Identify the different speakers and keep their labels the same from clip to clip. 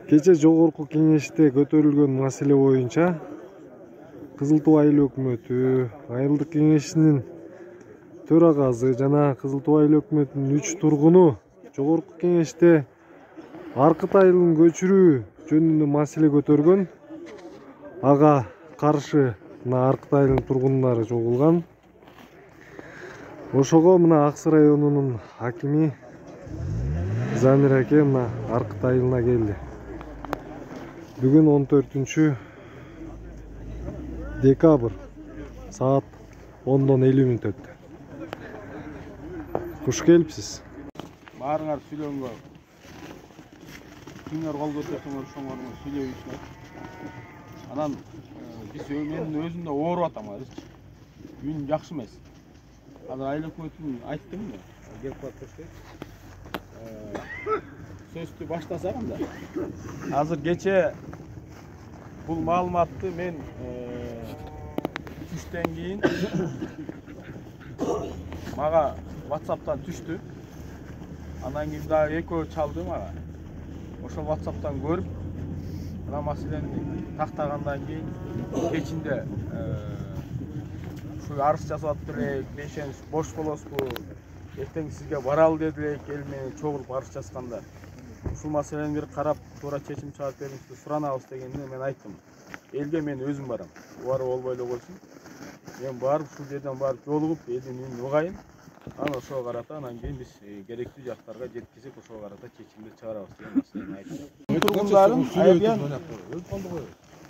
Speaker 1: Кече жогорку кеңеште көтөрүлгөн маселе боюнча Кызыл Туу айыл өкмөтү, айылдык кеңешинин төрагасы жана Кызыл Туу айыл өкмөтүнүн 3 тургуну жогорку кеңеште Аркыт айылын көчүрүү жөнүндө маселе көтөргөн. Ага каршы мына Аркыт айылынын тургундары чогулган. Ошого мына Аксы районунун акими Замир аке мына Аркыт айылына келди. Бүгүн 14 декабрь саат 10:50 өттү. Куш келипсиз.
Speaker 2: Баарыңар сүйлөнгө. Кимдер кол көтөрсөңөр ошоңор сүйлөйсүңөр. Анан менин өзүм да ооруп атам азырчы. Үн жакшы эмес. Азыр айыл өкмөтүн айттым да, кеп калып сөздү баштасак анда. Азыр кече бул маалыматты мен түштөн кийин мага WhatsApp'tan түштү. Анан кийин дагы экөө чалды мага. Ошол WhatsApp'tan көрүп, мына маселени тактагандан кийин кечинде ушу арыз жазып атып элек, бош болосузбу, эртең сизге баралы деди элек, эл мени чогулуп арыз жазганда. Ушул маселени бир карап, туура чечим чыгарып бериңизди суранабыз дегенде мен айттым. Элге мен өзүм барам. Убары болбой эле койсун. Мен барып ушул жерден барып жолугуп, элдин үнүн угайын. Анан ошого карата анан кийин биз керектүү жактарга жеткизип, ошого карата чечимди чыгарабыз деген маселени айттым. Тургундарын айылдан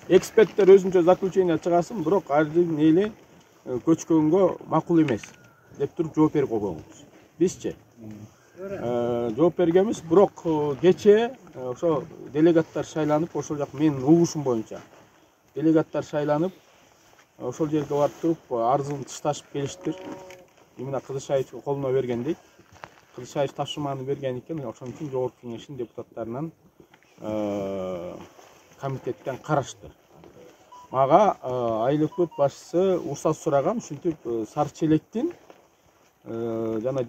Speaker 2: эксперттер өзүнчө заключение чыгасын, бирок айылдын эли көчкөнгө макул эмес деп туруп жооп берип койгонбуз. Бизчи жооп бергенбиз, бирок кече ошо делегаттар шайланып, ошол жак менин угушум боюнча делегаттар шайланып, ошол жерге барып туруп арызын тышташып келиштир. Именно Кызышаев колуна бергендей. Кызышаев тапшырманы берген экен, ошон үчүн жогорку кеңештин депутаттарынан комитеттен карашты. Мага айыл өкмөт башчысы уруксат сураган, ушинтип Сары Челектин жана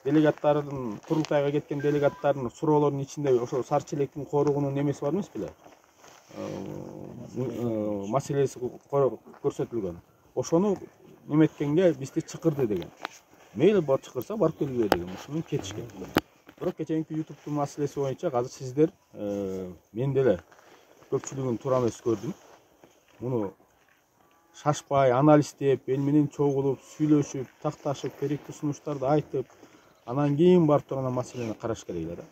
Speaker 2: делегаттардын курултайга кеткен делегаттардын суроолорунун ичинде ошо Сары Челектин коругунун немеси бар эмес беле? Маселеси көрсөтүлгөн. Ошону неметкенге бизди чакырды деген. Мейли бар чакырса барып келгиле деген. Ошону кетишкен. Бирок кеченки YouTube'дун маселеси боюнча азыр сиздер мен деле көпчүлүгүн туура эмес көрдүм. Муну шашпай, анализдеп, эл менен чогулуп, сүйлөшүп, такташып, керектүү сунуштарды айтып, анан кийин барып турган маселени караш керек эле да.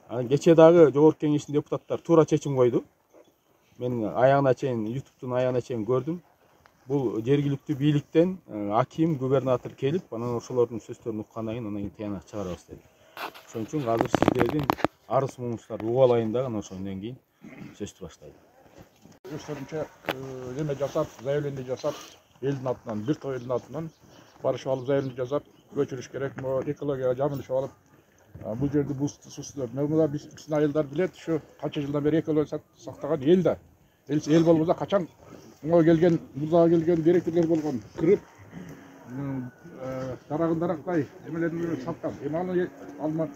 Speaker 2: Анан кече дагы жогорку кеңештин депутаттары туура чечим койду. Мен аягына чейин YouTube'дун аягына чейин көрдүм. Бул жергиликтүү бийликтен аким, губернатор келип, анан ошолордун сөздөрүн уккандан кийин анан тыянак чыгарабыз деди. Ошон үчүн азыр сиздердин арыз муңуңуздарды угалайын да, анан ошондон кийин сөздү баштайм.
Speaker 3: Өздөрүнчө неме жасап, заявление жасап, элдин атынан, бир топ элдин атынан барышып алып заявление жасап, көчүрүш керек, экологияга жамылышып алып, бул жерди бузду, сусду. Мына биздин айылдар билет, ушу канча жылдан бери экология сактаган эл да. Эл болбосо качан мына келген, мурдага келген директорлор болгон, кырып, дарагын дарактай эмелерин саткан. Эми аны алма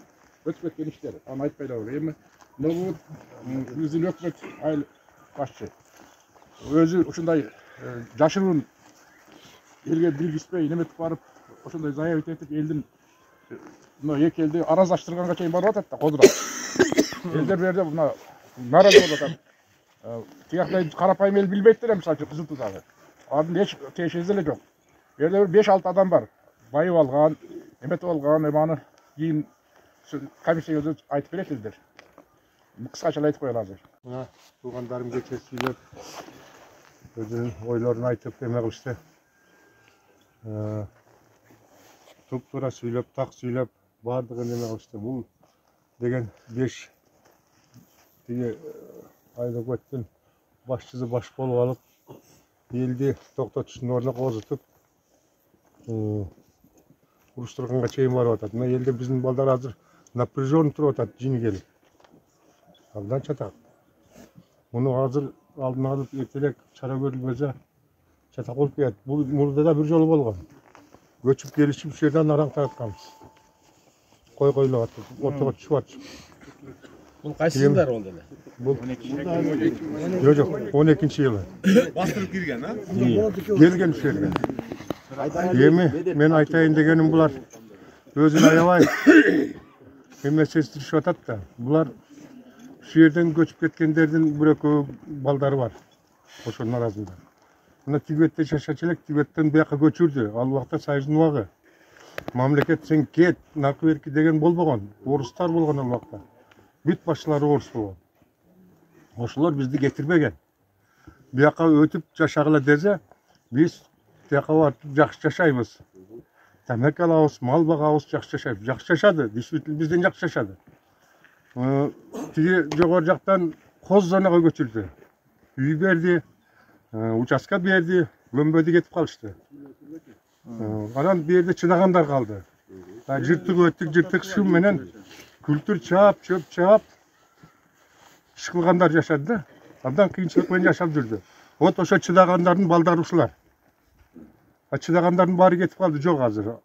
Speaker 3: өтүп кеткен иштер. Аны айтпай да бер. Эми бул биздин өкмөт айыл башчы өзү ушундай жашыруун элге билгизбей неметип барып, ошондой заявить этип элдин мына эки элди араздаштырганга чейин барып атат да кодурап. Элдер берде мына нааразы болуп атат. Тияктай карапайым эл билбейт деле мисалы үчүн Кызыл Туудагы. Анын эч тиешеси эле жок. Берде бир 5-6 адам бар. Байып алган, эметип алган, аны кийин комиссия өзү айтып берет элдер. Кыскача айтып коелу азыр.
Speaker 4: Мына туугандарым кече сүйлөп, өзүнүн ойлорун айтып эме кылышты. Туп-туура сүйлөп, так сүйлөп, баардыгын эме кылышты. Бул деген 5 тиги айыл өкмөттүн башчысы баш болуп алып, элди токтотуштун ордуна козутуп, уруштурганга чейин барып атат. Мына элде биздин балдар азыр напряжен туруп атат, жини келип. Абдан чатак. Муну азыр алдын алып эртелек чара көрүлбөсө чатак болуп кетет. Бул мурда да бир жолу болгон. Көчүп келишип ушерден араң таратканбыз. Кой койлоп атып, ортого түшүп атышып.
Speaker 2: Бул кайсы жылдары болду эле?
Speaker 4: Бұл жоқ, 12-ші жылы.
Speaker 5: Бастырып кирген, а?
Speaker 4: Келген үш жерге. Эми мен айтайын дегенім бұлар өзін аябай эмесестиришип атат да. Бұлар şu жерден көчүп кеткендердин бір экөө балдары бар. Ошонун арасында. Мына Тибетте жашачу элек, Тибеттен бияка көчүрдү. Ал убакта Союздун убагы. Мамлекет сен кет, наркы берки деген болбогон. Орустар болгон ал убакта. Бүт башчылары орус болгон. Ошолор бизди кетирбеген. Бияка өтүп жашагыла десе, биз тияка барып жакшы жашайбыз. Тамак алабыз, мал багабыз, жакшы жашайбыз. Жакшы жашады, действительно бизден жакшы жашады. Тиги жогору жактан коз зонага көчүрдү. Үй берди, участка берди, көмбөдү кетип калышты. Анан бу жерде чыдагандар калды. Жыртык өттүк, жыртык шым менен күлтүр чаап, чөп чаап, иш кылгандар жашады да. Абдан кыйынчылык менен жашап жүрдү. Вот ошо чыдагандардын балдары ушулар. Чыдагандардын баары кетип калды, жок азыр.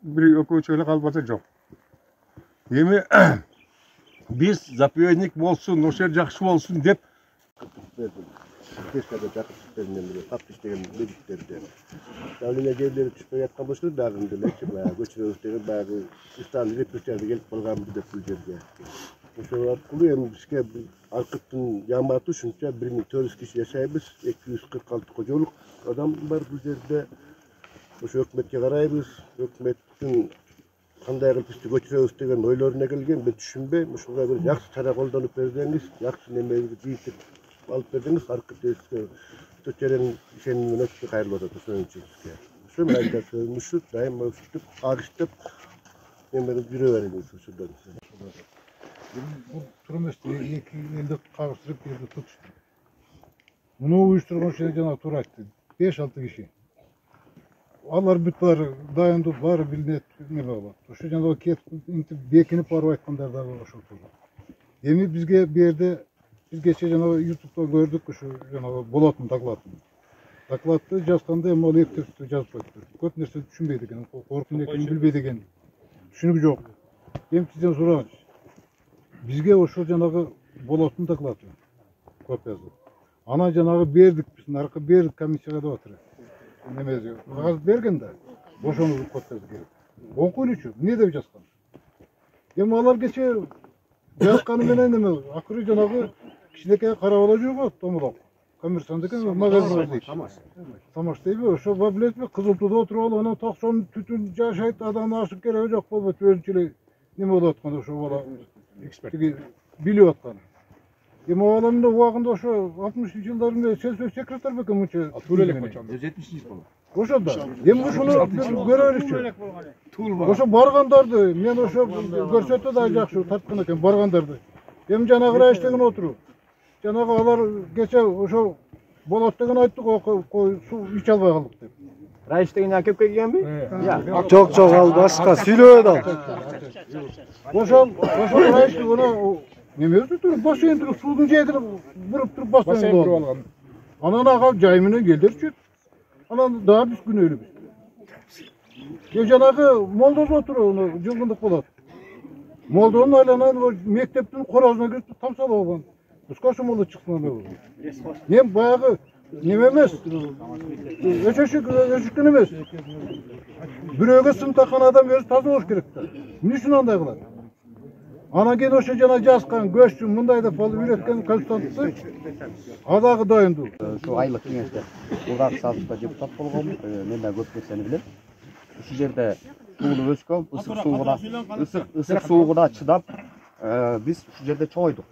Speaker 4: Бир экөөчү эле калбаса жок. Эми биз заповедник болсун, ошо жер жакшы болсун деп
Speaker 6: Кешкада жакыптарынан бирөө тап иштеген бедиктерди. Давление жерлери түшпөй жаткан болсо дагы делечи баягы көчүрөбүз деген баягы устан репрессияга келип калган деп бул жерге. Ошол аркылуу эми бизге Аркыттын жамааты ушунча 1400 киши жашайбыз, 246 кожолук адам бар бул жерде. Ошо өкмөткө карайбыз, өкмөттүн кандай кылып бизди көчүрөбүз деген ойлоруна келген, мен түшүнбөйм. Ушуга бир жакшы чара колдонуп берсеңиз, жакшы немеге жыйытып алып берсеңиз, Аркытыбызга төтерен ишеним менен кайрылып атат ошонун үчүн бизге. Ошо менен айтасыз, ушут дайыма ушутуп, агыштып, немени жүрө бериңиз ушудан.
Speaker 7: Бұл тұрместе екі елді қағыстырып берді тұтышты. Мұны ұйыштырған шеге жаңа тура айтты. 5-6 киши. Алар бүт бары дайынды бары билинет не болады. Ошо жаңа кетип бекинип барып айткандар дагы ошол турду. Эми бизге берди, бизгече жаңа YouTube'да көрдүк ошо жаңа болатын докладын. Докладты жазганда эми ал эптеп жазып коюптур. Көп нерсе түшүнбөйт экен, коркун экенин билбейт экен. Түшүнүгү жок. Эми сизден сурагычы. Бизге ошо жанагы болотун доклады копиясы. Ана жанагы бердик, биз наркы бердик комиссияга деп атыр. Немезе, кагаз берген да. Ошону копиясы керек. Окуйлучу, эмне деп жазган? Эми алар кече жазганы менен эме акыры жанагы кичинекей кара бала жок, томолок. Коммерсант экен, магазин дейт. Тамаш дейби, ошо билетпи, Кызылтуда отуруп алып, анан токсон түтүн жашайт, адам ашып кереги жок болбойт, өзүнчө эле неме болуп аткан ошо бала. Эксперт билип аткан. Эми баламдын убагында ошо 60 жылдарында секретарь бекен мынча.
Speaker 5: Тура элек болчу. 70 жыл болду.
Speaker 7: Ошо да. Эми ушуну көрөлүчү. Ошо баргандарды мен ошо көрсөтө да жакшы тарткан экен баргандарды. Эми жанагы райш деген отуруп. Жанагы алар кече ошо болот деген айттык, суу ич албай калдык деп.
Speaker 8: Райш деген акеп келгенби?
Speaker 1: Жок, ал башка сүйлөбөт ал.
Speaker 7: Ошол райшты гана немеси туруп бассейн туруп суудун жээгине буруп туруп бассейн туруп алган. Анан ага жай менен келдирчү. Анан дагы биз күнөөлүбүз. Жанагы молдоз отуруп жылгындык болот. Молдонун айланан мектептин корозуна кирип тамсалап алган. Ускошу молдо чыккан. Эми баягы неме эмес, өчөшүкүн эмес. Бирөөгө сын таккан адам өзү таза болуш керек да. Эмне үчүн андай кылат? Анан кийин ошо жана жазган көччү мындай деп болуп үйрөткөн константты адагы дайындуу.
Speaker 8: Şu айлык кеңеште Булгак Сабызда депутат болгом, мен да көп нерсени билем. Ушул жерде суулуу өскөм, ысык суугуна чыдап, биз ушул жерде чоңойдук.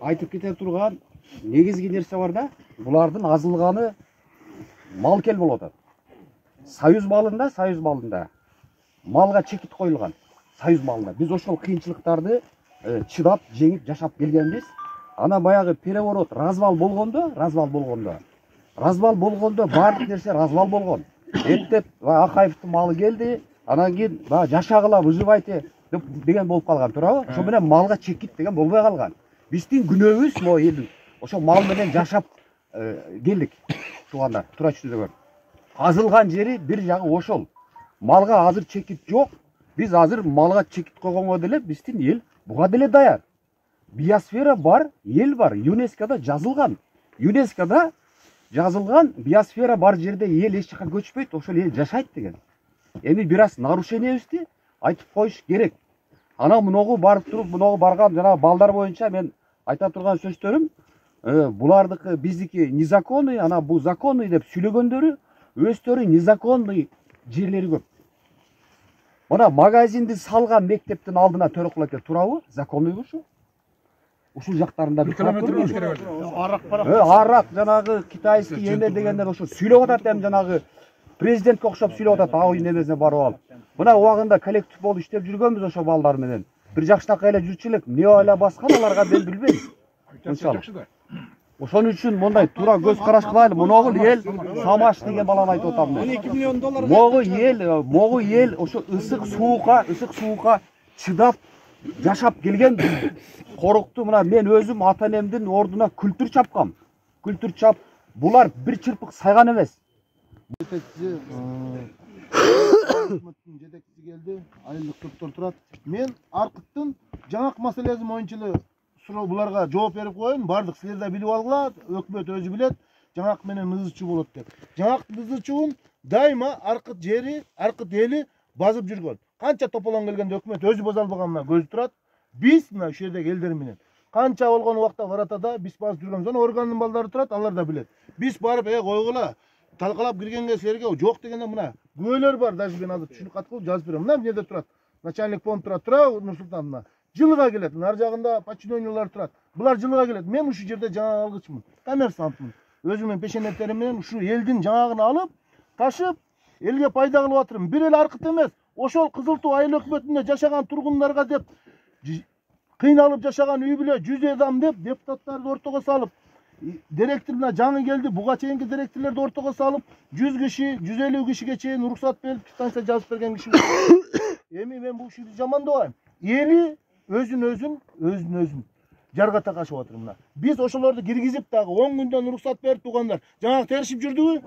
Speaker 8: Айтып кете турган негизги нерсе бар да, булардын азылганы мал кел болуп атат. Союз малында малга чекит коюлган. Союз малында. Биз ошол кыйынчылыктарды чыдап, жеңип жашап келгенбиз. Ана баягы переворот, развал болгондо баардык нерсе развал болгон. Эптеп Акаевдин малы келди, анан кийин жашагыла, выживайте деген болуп калган, туурабы? Ошо менен малга чекит деген болбой калган. Биздин күнөөбүз могу элдин ошо мал менен жашап келдик. Туугандар, туура түшүнүңөр. Азылган жери бир жагы ошол. Малга азыр чекит жок. Биз азыр малга чекит койгонго деле биздин эл Буга деле даяр. Биосфера бар, ел бар. ЮНЕСКОда жазылган. ЮНЕСКОда жазылган биосфера бар жерде ел эч жака көчпөйт, ошол ел жашайт деген. Эми бир аз нарушениябизди айтып коюш керек. Ана муногу барып туруп, муногу барган жана балдар боюнча мен айта турган сөздөрүм, булардыкы биздики незаконный, ана бул законный деп сүйлөгөндөрү өздөрү незаконный жерлери көп. Мына магазинди салган мектептин алдына төрөкул эке турабы? Законный ушу. Ушул жактарында бир карап көрүңүз. Арак жанагы китайский эме дегендер ошо сүйлөп атат, эми жанагы президентке окшоп сүйлөп атат, ау немесине барып алып. Мына убагында коллектив болуп иштеп жүргөнбүз ошо балдар менен. Бир жакшынакай эле жүрчү элек, эмне эле баскан аларга мен билбейм. Иншалла. Ошон үчүн мындай туура көз караш кылайлы. Моногул эл Самаш деген баланы айтып атам мен.
Speaker 9: 12 миллион доллар.
Speaker 8: Могу эл ошо ысык суукка чыдап жашап келген. Корукту мына мен өзүм ата энемдин ордуна күлтүр чапкам. Күлтүр чап. Булар бир чырпык сайган эмес.
Speaker 9: Жетекчиси келди, айылдык топтор турат. Мен Аркыттын жаңак маселеси боюнча суроо буларга жооп берип коеюн. Бардык силер да билип алгыла, өкмөт өзү билет. Жаңак менен ызычуу болот деп. Жаңак ызычуун дайыма Аркыт жери, Аркыт эли базып жүргөн. Канча тополон келгенде өкмөт өзү база албаганына көз турат. Биз мына ушул жердеги элдер менен канча болгон убакта баратада биз базып жүргөнбүз. Органдын балдары турат, алар да билет. Биз барып койгула, талкалап киргенге силерге жок дегенде мына күбөлөр бар. Даже мен азыр түшүнүк кат кылып жазып берем. Мына жерде турат. Начальник фонд турат, Нурсултан. Жылга келет. Нар жагында подчинениялар турат. Булар жылга келет. Мен ушул жерде жаңа алгычмын. Коммерсантмын. Өзүмдүн пешенеттерим менен ушул элдин жаңагын алып, ташып, элге пайда кылып атырмын. Бир эле Аркыт эмес, ошол Кызыл Туу айыл өкмөтүндө жашаган тургундарга деп кыйналып жашаган үй бүлө 100 адам деп депутаттарды ортого салып, директор мына жаңы келди, буга чейинки директорлорду ортого салып, 100 киши, 150 кишиге чейин уруксат берип, квитанция жазып берген киши. Эми мен бул ишти жамандабайм. Эли өзүн жарга такашып атыр мына. Биз ошолорду киргизип дагы 10 күндөн уруксат берип тугандар. Жаңак теришип жүрдүбү?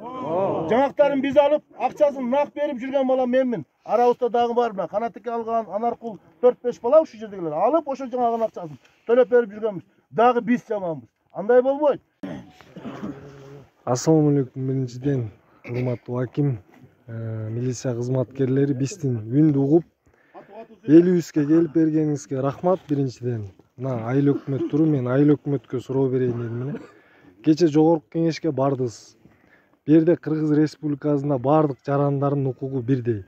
Speaker 9: Жаңактарын биз алып, акчасын нак берип жүргөн бала менмин. Арабызда дагы бар мына Канатыке алган, Анаркул 4-5 бала ушул жердегилер алып, ошол жаңагын акчасын төлөп берип жүргөнбүз. Дагы биз жаманбыз. Андай болбойт.
Speaker 1: Ассаламу алейкум. Биринчиден урматтуу аким, милиция кызматкерлери биздин үндү угуп, элибизге келип бергениңизге рахмат. Биринчиден мына айыл өкмөт туру, мен айыл өкмөткө суроо берейин дедим эле. Кече жогорку кеңешке бардыңыз. Бу жерде Кыргыз Республикасында бардык жарандардын укугу бирдей.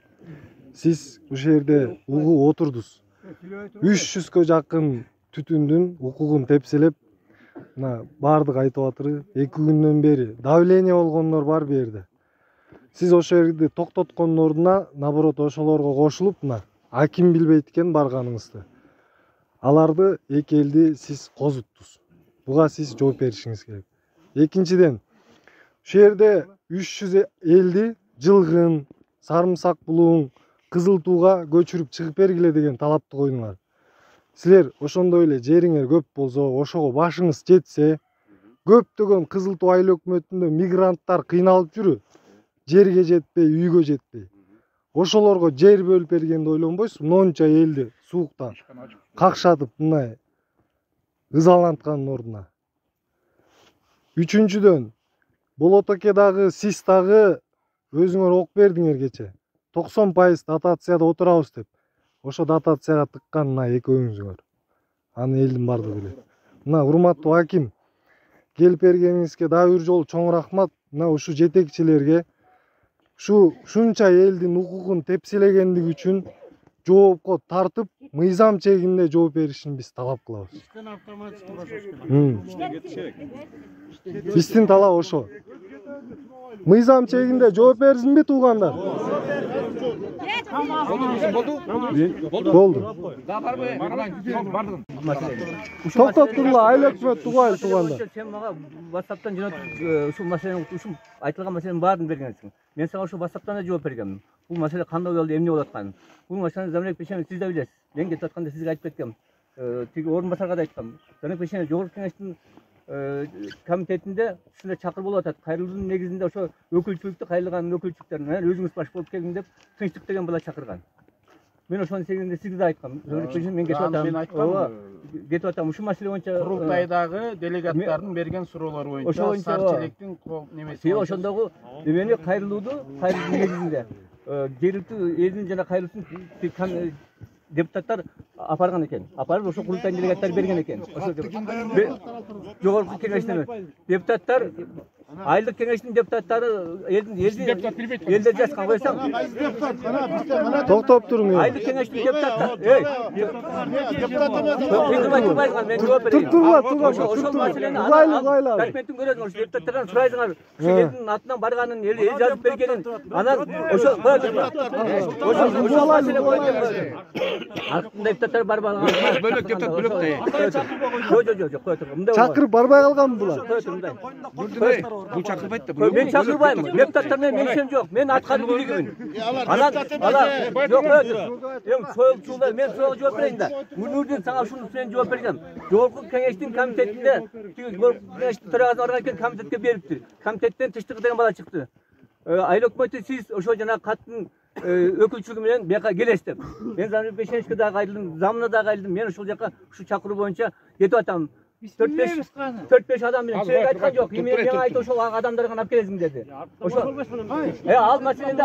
Speaker 1: Сиз ушул жерде угуп отурдуңуз. 300гө жакын түтүндүн укугун тепселеп, мына бардык айтып атыр. 2 күндөн бери давление болгондор бар бу жерде. Сиз ошол жерди токтоткондун ордуна, наоборот, ошолорго кошулуп, мына аким билбейт экен барганыңызды. Аларды эки элди сиз козуттуңуз. Буга сиз жооп беришиңиз керек. Экинчиден, ушул жерде 300 элди жылгын, Сарымсак булуң, Кызыл Тууга көчүрүп чыгып бергиле деген талапты койдуңар. Силер ошондой эле жериңер көп болсо, ошого башыңыз жетсе, көптөгөн Кызыл Туу айыл өкмөтүндө мигранттар кыйналып жүрү. Жерге жетпей, үйгө жетпей. Ошолорго жер бөлүп бергенди ойлонбойсуз? Монча элди суукта какшатып мындай ызаланткандын ордуна. Үчүнчүдөн, болотоке дагы сиз дагы өзүңөр ок бердиңер кече. 90% дотацияда отурабыз деп. Ошо дотацияга тыккан мына экөөңүзгөр. Аны элдин бардыгы билет. Мына урматтуу аким, келип бергениңизге дагы бир жолу чоң рахмат. Мына ушу жетекчилерге ушунча элдин укугун тепселегендиги үчүн жоопко тартып, мыйзам чегинде жооп беришин биз талап кылабыз. Биздин талап ошо. Мыйзам чегинде жооп берсинби туугандар? Болду. Токтоттуңла айыл өкмөт туугандар.
Speaker 10: Сен мага WhatsApp'tan жана ушул маселени ушул айтылган маселенин баарын бергенсиң. Мен сага ушул WhatsApp'tan да жооп бергенмин. Бул маселе кандай болду, эмне болуп атканын. Бул маселени Замирек Пешенов сиз да билесиз. Мен кетип атканда сизге айтып кеткем. Тиги орун басарга да айткам. Замирек Пешенов жогорку кеңештин комитетинде ушундай чакыр болуп атат. Кайрылуунун негизинде ошо өкүлчүлүктү кайрылган өкүлчүлүктөрүн өзүңүз баш болуп келдиң деп тынчтык деген бала чакырган. мен ошону сегизинде сизге да айткам. Мен кетип
Speaker 3: мен
Speaker 10: атам.
Speaker 3: айткам.
Speaker 10: Кетип атам. Ушул маселе боюнча
Speaker 3: Курултайдагы делегаттардын берген суроолору боюнча Сарчелектин немеси.
Speaker 10: Себеби ошондогу эмени кайрылуудун негизинде жергиликтүү элдин жана кайрылуусун депутаттар апарган экен. Апарып ошо курултай делегаттар берген экен. Ошо жогорку кеңештин депутаттар айлык кеңештин депутаттары элде жазган койсоң.
Speaker 1: Токтоп туруң.
Speaker 10: Айлык кеңештин депутаттары. Мен жооп берейин. Ошол маселени документтин көрөсүң, ошо депутаттардан сурайсыңар. Ошо элдин атынан барганын, эл жазып бергенин, анан ошо маселе боюнча Арктын депутаттары барбаган.
Speaker 3: Бөлөк депутат бөлөк да.
Speaker 10: Жок, кой тур.
Speaker 1: Чакырып барбай калганбы булар?
Speaker 3: Бул чакырбайт да.
Speaker 10: Мен чакырбайм. Депутаттар менен мешем жок. Мен аткаруу бийлигимин. Анан жок, союлчулар мен суроого жооп берейин да. Мунурдин сага ушуну сен жооп бергем. Жогорку кеңештин комитетинде кеңештин төрагасы барган экен, комитетке бериптир. Комитеттен тыштык деген бала чыкты. Айлык өкмөтү сиз ошо жана каттын өкүлчүлүгү менен бияка келесиз деп. Мен Замир Бешеневичке дагы кайрылдым, замына дагы кайрылдым. Мен ошол жака ушу чакыруу боюнча кетип атам. 4-5 адам менен сөйгө айткан жок. Мен айтып ошол адамдарды гана алып келесиң деди. Ошо ал маселеде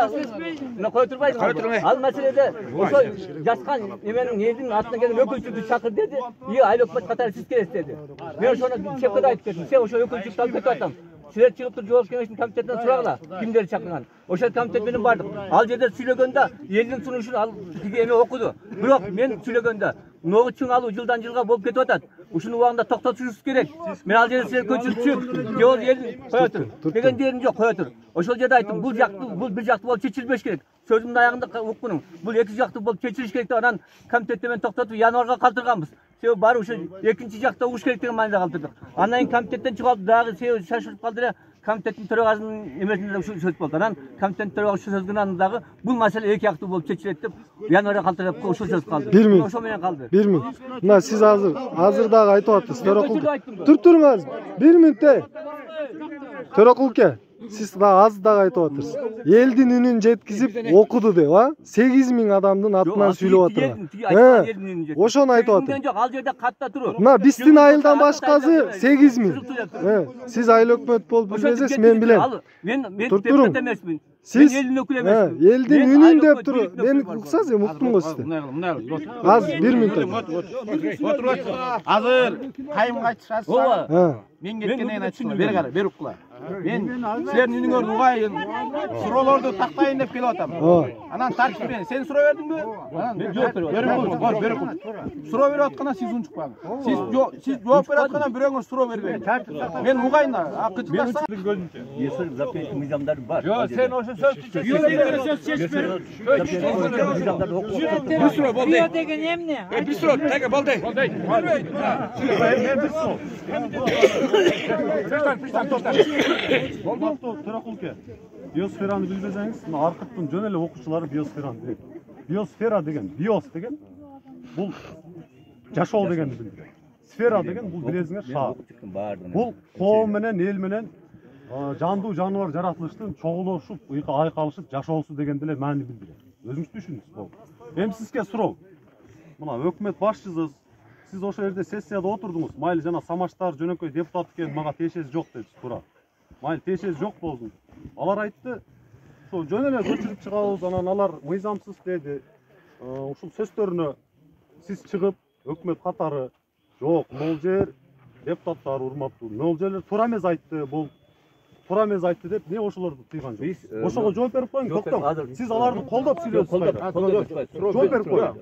Speaker 10: кой турбайсың. Ал маселеде ошо жазган эменин элдин атынан келген өкүлчүлүктү чакыр деди. Айлык өкмөт катары сиз келесиз деди. Мен ошону чекте айтып бердим. Сен ошо өкүлчүлүктү алып кетип атам. Силер чыгып туруп жооп кеңештин комитетинен сурагыла. Кимдерди чакырган? Ошол комитет менен бардык. Ал жерде сүйлөгөндө элдин сунушун ал эме окуду. Бирок мен сүйлөгөндө могу чың алуу жылдан жылга болуп кетип атат. Ушуну убагында токтотушубуз керек. Мен ал жерде силер көчүрүп жол элдин кое тур деген жерин жок, кое тур. Ошол жерде айттым, бул бир жактуу болуп чечилбеш керек. Сөзүмдүн аягында уккунуң. Бул эки жактуу болуп чечилиш керек деп анан комитетте мен токтотуп январга калтырганбыз. Себеби баары ушу экинчи жакта угуш керек деген мааниде калтырдык. Андан кийин комитеттен чыгып алып дагы себеби шашылып калды эле. Комитеттин төрагасынын эмесинде ушу сөз болду. Анан комитеттин төрагасы сөзгөнөн дагы бул маселе эки жактуу болуп чечилет деп январга калтырып ушул сөз калды. Ошо менен калды.
Speaker 1: 1 минут. Мына сиз азыр дагы айтып атасыз. Туруңуз. 1 минутте. Төрөкулке, сиз аз дагы айтып атасыз. Элдин үнүн жеткизип окуду деп, а? 8000 адамдын атынан сүйлөп атыр. Ошону айтып атыр.
Speaker 10: Жок, ал жерде катта туруп.
Speaker 1: Мына биздин айылдан башкасы 8000. Сиз айыл өкмөт болуп билесиз, мен билем.
Speaker 10: Мен депутат эмесмин.
Speaker 1: Сиз
Speaker 10: элдин өкүлү эмесмин.
Speaker 1: Элдин үнүн деп туруп, мен уксаңыз, мен уктум го сизди. Az 1 минут.
Speaker 3: Азыр кайым кайтышасыздар. Мен кеткенден айтышым. Бери кара, бери укла. Мен силердин үнүңөрдү угайын, суроолорду тактайын деп келип атам. Анан тартип менен сен суроо бердиңби?
Speaker 10: Мен жооп берип
Speaker 3: Бери укла. Суроо берип атканда сиз унчукпаңыз. Сиз жооп берип атканда бирөөңөр суроо бербейин. Мен угайын, кычылдасаң.
Speaker 10: Если запрет мыйзамдар бар.
Speaker 3: Жок, сен ошо сөздү
Speaker 11: Быстро, болду. Деген эмне?
Speaker 3: Быстро, теге болду.
Speaker 4: Төрөкулке. Биосфераны билбесеңиз, мына Аркыттын жөн эле окуучулары биосфераны билет. Биосфера деген, биос деген бул жашоо дегенди билдирет. Сфера деген бул билесиңер шаар. Бул коом менен, эл менен жандуу жаныбар жаратылыштын чогулушуп, айкалышып жашоосу дегенди эле маани билдирет. Өзүңүз түшүнүңүз болду. Эми сизге суроо. Мына өкмөт башчысыз. Сиз ошол жерде сессияда отурдуңуз. Майли жана Самаштар жөнөкөй депутат экен, мага тиешеси жок дедиз, туура. Майли тиешеси жок болду. Алар айтты, ошо жөн эле көчүрүп чыгабыз, анан алар мыйзамсыз деди. Ушул сөздөрүнө сиз чыгып, өкмөт катары жок, могул жер депутаттар урматтуу. Могул жерлер туура эмес айтты, бул туура эмес айтты деп эмне ошолорду тыйган жок. Ошого жооп берип коюң, токтоң. Сиз аларды колдоп сүйлөдүңүз. Жооп берип коюң.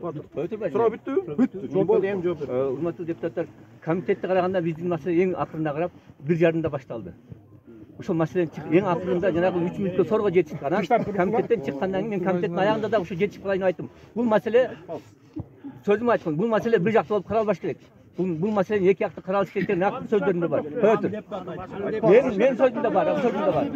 Speaker 3: Суроо бүттүбү?
Speaker 4: Бүттү. Жооп болду, эми жооп бер.
Speaker 10: Урматтуу депутаттар, комитетте караганда биздин маселе эң акырында карап 1:30 башталды. Ошол маселенин эң акырында жанагы 3 мүнөткө сорго жетишип, анан комитеттен чыккандан кийин мен комитеттин аягында да ушу жетишип калайын деп айттым. Бул маселе сөзүм айткан, бул маселе бир жактуу болуп каралбаш керек. Бул маселени эки жактуу каралыш керек деген акыркы сөздөрүмдө бар. Мен сөзүмдө бар, сөзүмдө бар.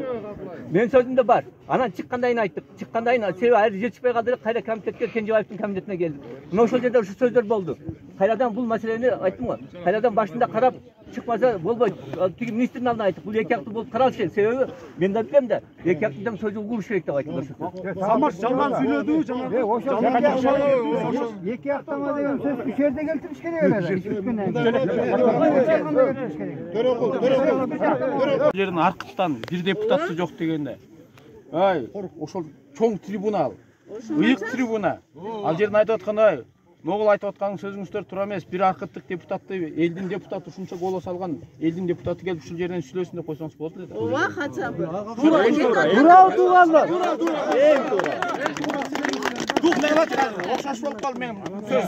Speaker 10: Мен сөзүмдө бар. Анан чыккандан кийин айттык. Чыккандан кийин себеби айыл жетишпей калды эле, кайра комитетке Кенжебаевдин комитетине келдик. Мына ошол жерде ушу сөздөр болду. Кайрадан бул маселени айттым го. Кайрадан башында карап чыкпаса болбойт. Тиги министрдин алдына айттык. Бул эки актуу болуп каралыш керек. Себеби мен да билем да, эки актуудан сөзү угулуш керек деп айтып көрсөттү.
Speaker 1: Самаш жалган сүйлөдү жана.
Speaker 9: Эки актама деген сөз үч жерде келтириш керек эле.
Speaker 2: Жердин аркыттан бир депутаты жок дегенде. Ай, ошол чоң трибунал, ыйык трибуна. Ал жерден айтып аткандай, Ногул айтып аткан сөзүңүздөр туура эмес. Бир аркыттык депутатты, элдин депутаты ушунча голос алган, элдин депутаты келип ушул жерден сүйлөсүн деп койсоңуз болот эле да.
Speaker 11: Ооба, кача.
Speaker 9: Тура туугандар.
Speaker 2: Эң туура. Дух нагат, окшош болуп калды менин сөз.